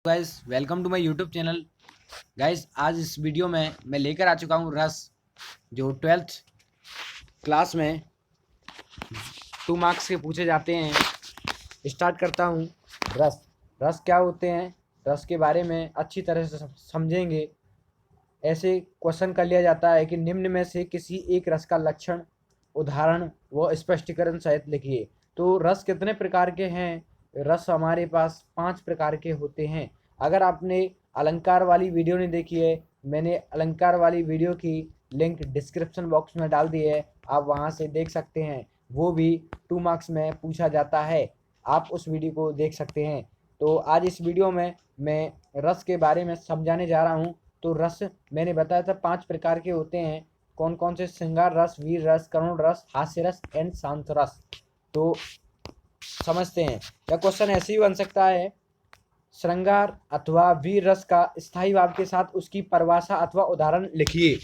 Guys welcome to my YouTube channel. Guys आज इस video में मैं लेकर आ चुका हूँ रस, जो 12th क्लास में 2 मार्क्स के पूछे जाते हैं। स्टार्ट करता हूँ। रस रस क्या होते हैं, रस के बारे में अच्छी तरह से समझेंगे। ऐसे क्वेश्चन कर लिया जाता है कि निम्न में से किसी एक रस का लक्षण, उदाहरण व स्पष्टीकरण सहित लिखिए। तो रस कितने प्रकार के हैं? रस हमारे पास 5 प्रकार के होते हैं। अगर आपने अलंकार वाली वीडियो नहीं देखी है, मैंने अलंकार वाली वीडियो की लिंक डिस्क्रिप्शन बॉक्स में डाल दी है, आप वहां से देख सकते हैं। वो भी 2 मार्क्स में पूछा जाता है, आप उस वीडियो को देख सकते हैं। तो आज इस वीडियो में मैं रस के बारे में समझाने जा रहा हूँ। तो रस मैंने बताया था 5 प्रकार के होते हैं। कौन कौन से? श्रृंगार रस, वीर रस, करुण रस, हास्य रस एंड शांत रस। तो समझते हैं। यह क्वेश्चन ऐसे ही बन सकता है, श्रृंगार अथवा वीर रस का स्थायी भाव के साथ उसकी परिभाषा अथवा उदाहरण लिखिए।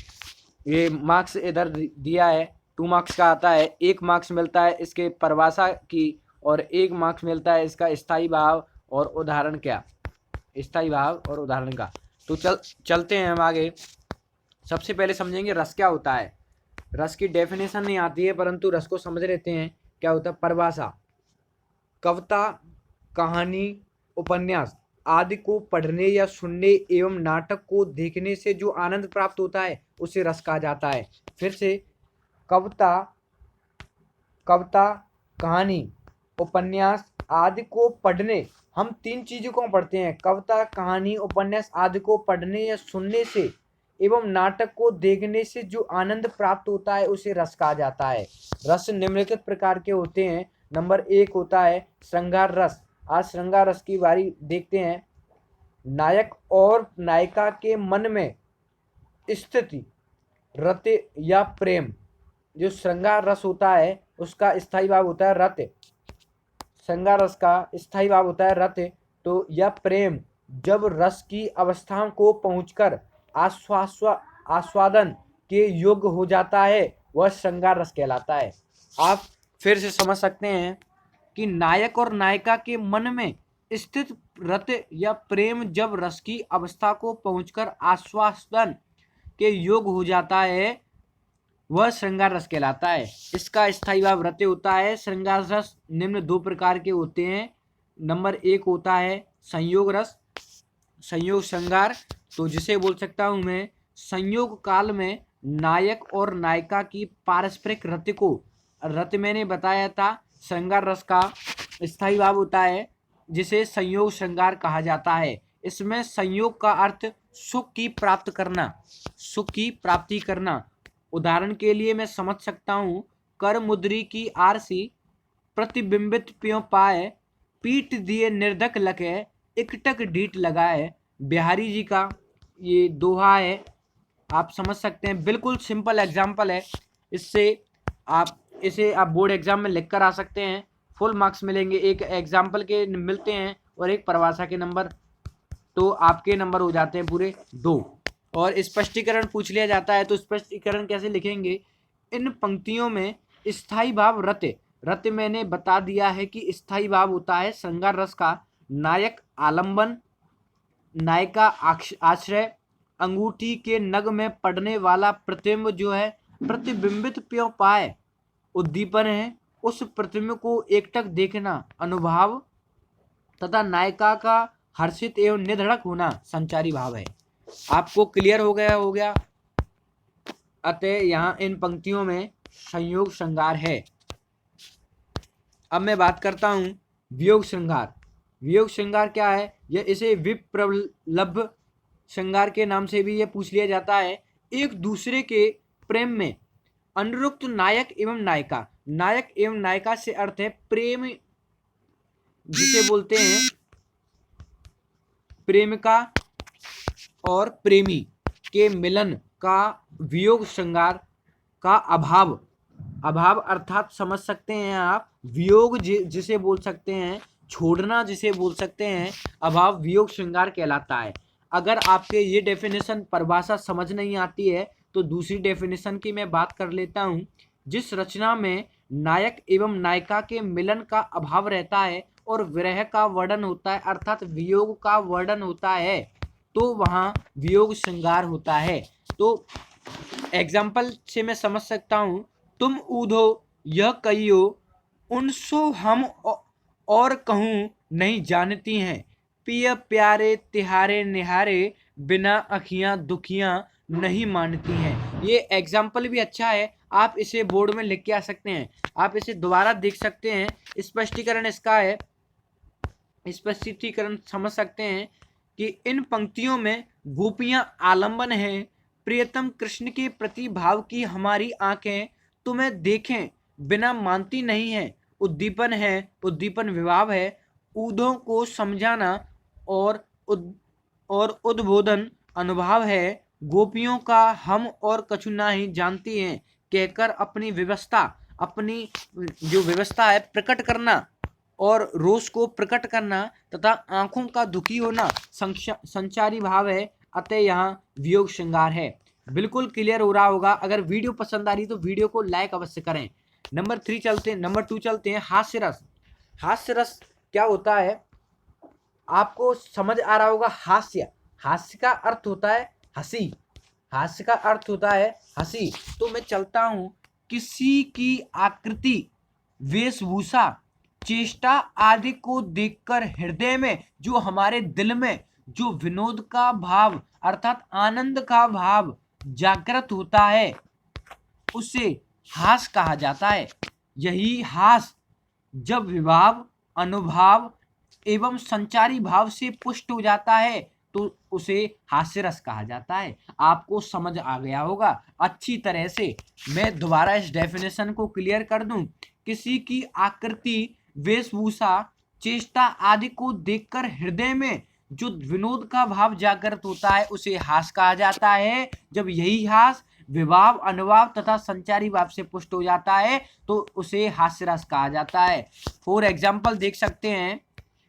ये मार्क्स इधर दिया है, 2 मार्क्स का आता है। 1 मार्क्स मिलता है इसके परिभाषा की और 1 मार्क्स मिलता है इसका स्थायी भाव और उदाहरण क्या, स्थायी भाव और उदाहरण का। तो चलते हैं हम आगे। सबसे पहले समझेंगे रस क्या होता है। रस की डेफिनेशन नहीं आती है, परंतु रस को समझ लेते हैं क्या होता है। परिभाषा: कविता, कहानी, उपन्यास आदि को पढ़ने या सुनने एवं नाटक को देखने से जो आनंद प्राप्त होता है उसे रस कहा जाता है। फिर से, कविता कविता कहानी, उपन्यास आदि को पढ़ने, हम 3 चीज़ों को पढ़ते हैं, कविता, कहानी, उपन्यास आदि को पढ़ने या सुनने से एवं नाटक को देखने से जो आनंद प्राप्त होता है उसे रस कहा जाता है। रस निम्नलिखित प्रकार के होते हैं। नंबर 1 होता है श्रृंगार रस। आज श्रृंगार रस की बारी देखते हैं। नायक और नायिका के मन में स्थिति, रति या प्रेम। जो श्रृंगार रस होता है उसका स्थायी भाव होता है रति। श्रृंगार रस का स्थायी भाव होता है रति। तो यह प्रेम जब रस की अवस्था को पहुंचकर आस्वादन के योग्य हो जाता है वह श्रृंगार रस कहलाता है। आप फिर से समझ सकते हैं कि नायक और नायिका के मन में स्थित रति या प्रेम जब रस की अवस्था को पहुंचकर आस्वादन के योग्य हो जाता है वह श्रृंगार रस कहलाता है। इसका स्थायी भाव रति होता है। श्रृंगार रस निम्न 2 प्रकार के होते हैं। नंबर 1 होता है संयोग रस, संयोग श्रृंगार। तो जिसे बोल सकता हूं मैं, संयोग काल में नायक और नायिका की पारस्परिक रति को, रति मैंने बताया था श्रृंगार रस का स्थायी भाव होता है, जिसे संयोग श्रृंगार कहा जाता है। इसमें संयोग का अर्थ सुख की प्राप्त करना, सुख की प्राप्ति करना। उदाहरण के लिए मैं समझ सकता हूँ, कर मुद्री की आरसी प्रतिबिंबित प्यों पाए, पीट दिए निर्धक लखे, इकटक ढीठ लगाए। बिहारी जी का ये दोहा है, आप समझ सकते हैं। बिल्कुल सिंपल एग्जाम्पल है, इसे आप बोर्ड एग्जाम में लिख कर आ सकते हैं। फुल मार्क्स मिलेंगे, एक एग्जाम्पल के मिलते हैं और एक परिभाषा के नंबर, तो आपके नंबर हो जाते हैं पूरे 2। और स्पष्टीकरण पूछ लिया जाता है, तो स्पष्टीकरण कैसे लिखेंगे? इन पंक्तियों में स्थायी भाव रति, रति मैंने बता दिया है कि स्थायी भाव होता है श्रृंगार रस का नायक आलंबन, नायिका आश्रय, अंगूठी के नग में पड़ने वाला प्रतिबिंब जो है प्रतिबिंबित प्यों पाए उद्दीपन है, उस प्रतिबिंब को एकटक देखना अनुभाव, तथा नायिका का हर्षित एवं निधड़क होना संचारी भाव है। आपको क्लियर हो गया। अतः यहाँ इन पंक्तियों में संयोग श्रृंगार है। अब मैं बात करता हूँ वियोग श्रृंगार। वियोग श्रृंगार क्या है? यह इसे विप्रलभ श्रृंगार के नाम से भी यह पूछ लिया जाता है। एक दूसरे के प्रेम में अनुरक्त नायक एवं नायिका, नायक एवं नायिका से अर्थ है प्रेम, जिसे बोलते हैं प्रेमिका और प्रेमी के मिलन का वियोग श्रृंगार का अभाव, अभाव अर्थात समझ सकते हैं आप, वियोग जिसे बोल सकते हैं, छोड़ना जिसे बोल सकते हैं, अभाव वियोग श्रृंगार कहलाता है। अगर आपके ये डेफिनेशन परिभाषा समझ नहीं आती है तो दूसरी डेफिनेशन की मैं बात कर लेता हूँ। जिस रचना में नायक एवं नायिका के मिलन का अभाव रहता है और विरह का वर्णन होता है अर्थात वियोग का वर्णन होता है तो वहाँ वियोग श्रृंगार होता है। तो एग्जाम्पल से मैं समझ सकता हूँ, तुम ऊधो यह कहियो उनसो हम और कहूँ नहीं जानती हैं, पिय प्यारे तिहारे निहारे बिना अखियाँ दुखियाँ नहीं मानती हैं। ये एग्जाम्पल भी अच्छा है, आप इसे बोर्ड में लिख के आ सकते हैं, आप इसे दोबारा देख सकते हैं। स्पष्टीकरण इसका है, स्पष्टीकरण समझ सकते हैं कि इन पंक्तियों में गोपियां आलंबन है, प्रियतम कृष्ण के प्रति भाव की हमारी आंखें तुम्हें देखें बिना मानती नहीं है, उद्दीपन है, उद्दीपन विभाव है, ऊधों को समझाना और उद्बोधन अनुभाव है, गोपियों का हम और कछु नहीं जानती हैं कहकर अपनी व्यवस्था, अपनी जो व्यवस्था है प्रकट करना और रोष को प्रकट करना तथा आंखों का दुखी होना संचारी भाव है, अतः यहाँ वियोग श्रृंगार है। बिल्कुल क्लियर हो रहा होगा। अगर वीडियो पसंद आ रही तो वीडियो को लाइक अवश्य करें। नंबर 2 चलते हैं हास्य रस। हास्य रस क्या होता है आपको समझ आ रहा होगा। हास्य, हास्य का अर्थ होता है हंसी, हास्य का अर्थ होता है हंसी। तो मैं चलता हूं, किसी की आकृति वेशभूषा चेष्टा आदि को देखकर हृदय में, जो हमारे दिल में जो विनोद का भाव अर्थात आनंद का भाव जागृत होता है उसे हास कहा जाता है। यही हास जब विभाव अनुभाव एवं संचारी भाव से पुष्ट हो जाता है तो उसे हास्य रस कहा जाता है। आपको समझ आ गया होगा अच्छी तरह से। मैं दोबारा इस डेफिनेशन को क्लियर कर दूं, किसी की आकृति वेशभूषा चेष्टा आदि को देखकर हृदय में जो विनोद का भाव जागृत होता है उसे हास कहा जाता है। जब यही हास विभाव अनुभाव तथा संचारी भाव से पुष्ट हो जाता है तो उसे हास्य रस कहा जाता है। फॉर एग्जाम्पल देख सकते हैं,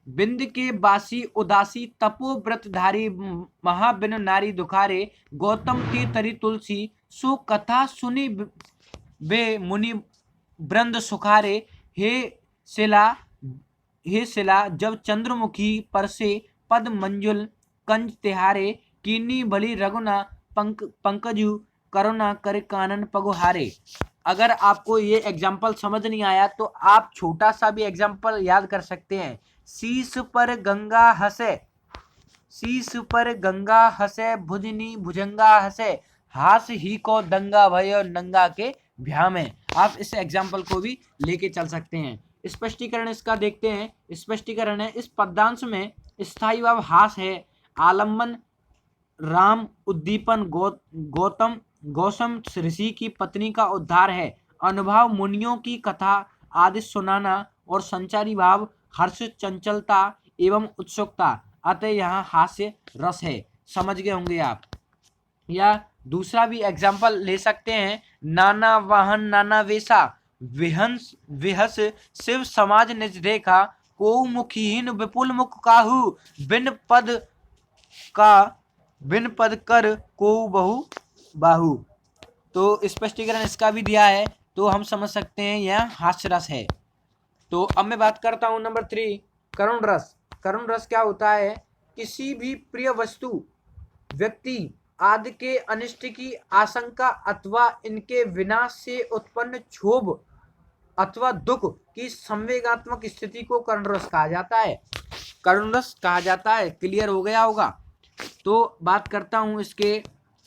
बिंद के बासी उदासी तपोव्रतधारी महाबिन नारी दुखारे गौतम के तरी तुलसी सो कथा सुनी बे मुनि वृंद सुखारे हे शिला जब चंद्रमुखी पर से पद मंजुल कंज तिहारे कीनी भली रघुना पंकजु करुणा कर कानन पगुहारे। अगर आपको ये एग्जाम्पल समझ नहीं आया तो आप छोटा सा भी एग्जाम्पल याद कर सकते हैं। शीश पर गंगा हंसे, शीश पर गंगा हंसे भुजनी भुजंगा हंसे हास ही को दंगा भयो नंगा के भ्या में। आप इस एग्जाम्पल को भी लेके चल सकते हैं। स्पष्टीकरण इसका देखते हैं। स्पष्टीकरण है, इस पद्यांश में स्थायी भाव हास है, आलम्बन राम, उद्दीपन गौतम ऋषि की पत्नी का उद्धार है, अनुभव मुनियों की कथा आदि सुनाना और संचारी भाव हर्ष चंचलता एवं उत्सुकता, अतः यहाँ हास्य रस है। समझ गए होंगे आप। या दूसरा भी एग्जाम्पल ले सकते हैं, नाना वाहन नाना वेशा विहंस विहस शिव समाज निज देखा को मुखहीन विपुल मुख काहू बिन पद कर को बहु बाहु। तो स्पष्टीकरण इसका भी दिया है तो हम समझ सकते हैं यह हास्य रस है। तो अब मैं बात करता हूं नंबर 3 करुण रस। करुण रस क्या होता है, किसी भी प्रिय वस्तु व्यक्ति आदि के अनिष्ट की आशंका अथवा इनके विनाश से उत्पन्न क्षोभ अथवा दुख की संवेगात्मक स्थिति को करुण रस कहा जाता है। करुण रस कहा जाता है। क्लियर हो गया होगा। तो बात करता हूं इसके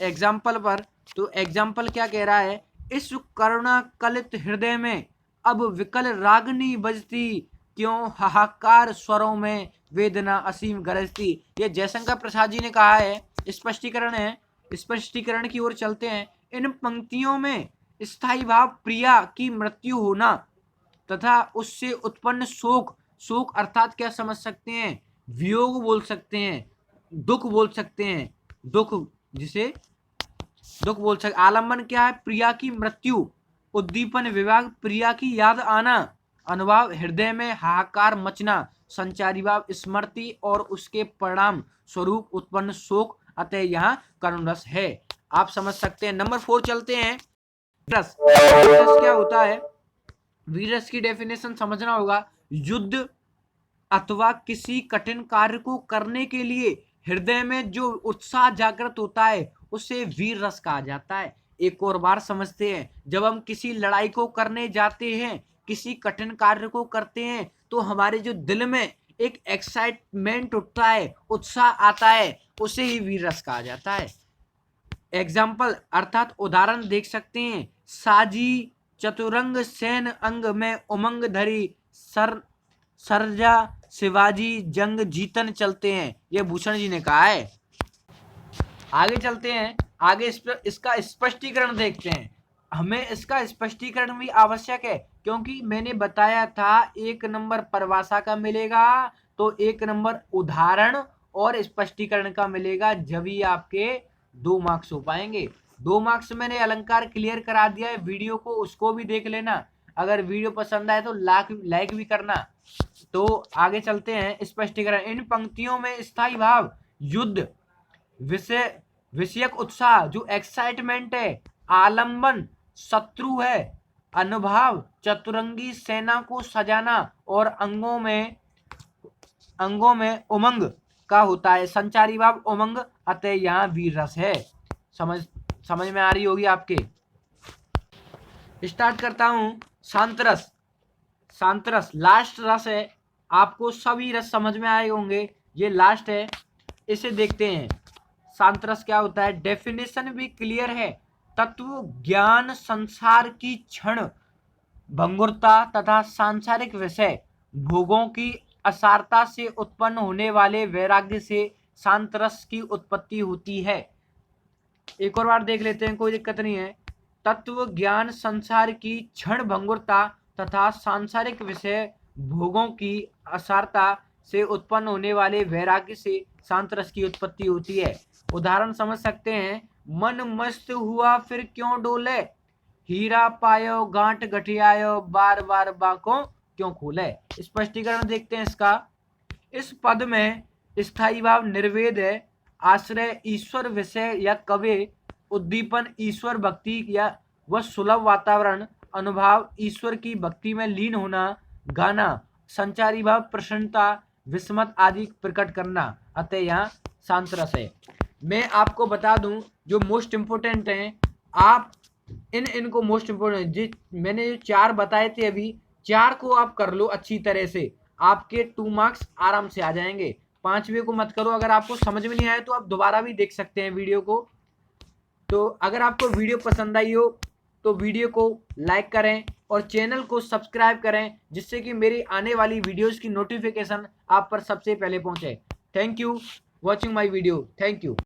एग्जाम्पल पर। तो एग्जाम्पल क्या कह रहा है, इस करुणा कलित हृदय में अब विकल रागनी बजती क्यों हाहाकार स्वरों में वेदना असीम गरजती। ये जयशंकर प्रसाद जी ने कहा है। स्पष्टीकरण है, स्पष्टीकरण की ओर चलते हैं। इन पंक्तियों में स्थायी भाव प्रिया की मृत्यु होना तथा उससे उत्पन्न शोक, शोक अर्थात क्या समझ सकते हैं, वियोग बोल सकते हैं, दुख बोल सकते हैं, दुख जिसे दुख बोल सकते। आलम्बन क्या है, प्रिया की मृत्यु, उद्दीपन विभाग प्रिया की याद आना, अनुभव हृदय में हाहाकार मचना, संचारी भाव स्मृति और उसके परिणाम स्वरूप उत्पन्न शोक, अतः यहाँ करुण रस है। आप समझ सकते हैं। नंबर 4 चलते हैं, रस। रस क्या होता है, वीर रस की डेफिनेशन समझना होगा। युद्ध अथवा किसी कठिन कार्य को करने के लिए हृदय में जो उत्साह जागृत होता है उसे वीर रस कहा जाता है। एक और बार समझते हैं, जब हम किसी लड़ाई को करने जाते हैं, किसी कठिन कार्य को करते हैं, तो हमारे जो दिल में एक एक्साइटमेंट उठता है, उत्साह आता है, उसे ही वीर रस कहा जाता है। एग्जाम्पल अर्थात उदाहरण देख सकते हैं। साजी चतुरंग सेन अंग में उमंग धरी सरजा शिवाजी जंग जीतन चलते हैं, ये भूषण जी ने कहा है। आगे चलते हैं, आगे इसका स्पष्टीकरण देखते हैं। हमें इसका स्पष्टीकरण भी आवश्यक है, क्योंकि मैंने बताया था 1 नंबर परिभाषा का मिलेगा तो 1 नंबर उदाहरण और स्पष्टीकरण का मिलेगा, जब ही आपके 2 मार्क्स हो पाएंगे। 2 मार्क्स मैंने अलंकार क्लियर करा दिया है, वीडियो को उसको भी देख लेना। अगर वीडियो पसंद आए तो लाइक भी करना। तो आगे चलते हैं, स्पष्टीकरण। इन पंक्तियों में स्थायी भाव युद्ध विषयक उत्साह जो एक्साइटमेंट है, आलंबन शत्रु है, अनुभाव चतुरंगी सेना को सजाना और अंगों में उमंग का होता है, संचारी भाव उमंग, अतः यहाँ वीर रस है। समझ में आ रही होगी आपके। स्टार्ट करता हूं। शांत रस लास्ट रस है, आपको सभी रस समझ में आए होंगे, ये लास्ट है, इसे देखते हैं। शांत रस क्या होता है, डेफिनेशन भी क्लियर है। तत्व ज्ञान संसार की क्षण भंगुरता तथा सांसारिक विषय भोगों की असारता से उत्पन्न होने वाले वैराग्य से शांत रस की उत्पत्ति होती है। एक और बार देख लेते हैं, कोई दिक्कत नहीं है। तत्व ज्ञान संसार की क्षण भंगुरता तथा सांसारिक विषय भोगों की असारता से उत्पन्न होने वाले वैराग्य से शांत रस की उत्पत्ति होती है। उदाहरण समझ सकते हैं। मन मस्त हुआ फिर क्यों डोले, हीरा पायो गांठ गठियायो, बार बार बाको क्यों खोले। स्पष्टीकरण देखते हैं इसका। इस पद में स्थायी भाव निर्वेद है, आश्रय ईश्वर विषय या कवि, उद्दीपन ईश्वर भक्ति या वह सुलभ वातावरण, अनुभाव ईश्वर की भक्ति में लीन होना, गाना, संचारी भाव प्रसन्नता विस्मत आदि प्रकट करना, अतः यहाँ शांत रस है। मैं आपको बता दूं जो मोस्ट इम्पोर्टेंट हैं, आप इनको मोस्ट इम्पोर्टेंट मैंने जो 4 बताए थे अभी, 4 को आप कर लो अच्छी तरह से, आपके 2 मार्क्स आराम से आ जाएंगे। 5वें को मत करो। अगर आपको समझ में नहीं आया तो आप दोबारा भी देख सकते हैं वीडियो को। तो अगर आपको वीडियो पसंद आई हो तो वीडियो को लाइक करें और चैनल को सब्सक्राइब करें, जिससे कि मेरी आने वाली वीडियोस की नोटिफिकेशन आप पर सबसे पहले पहुंचे। Thank you watching my video. Thank you.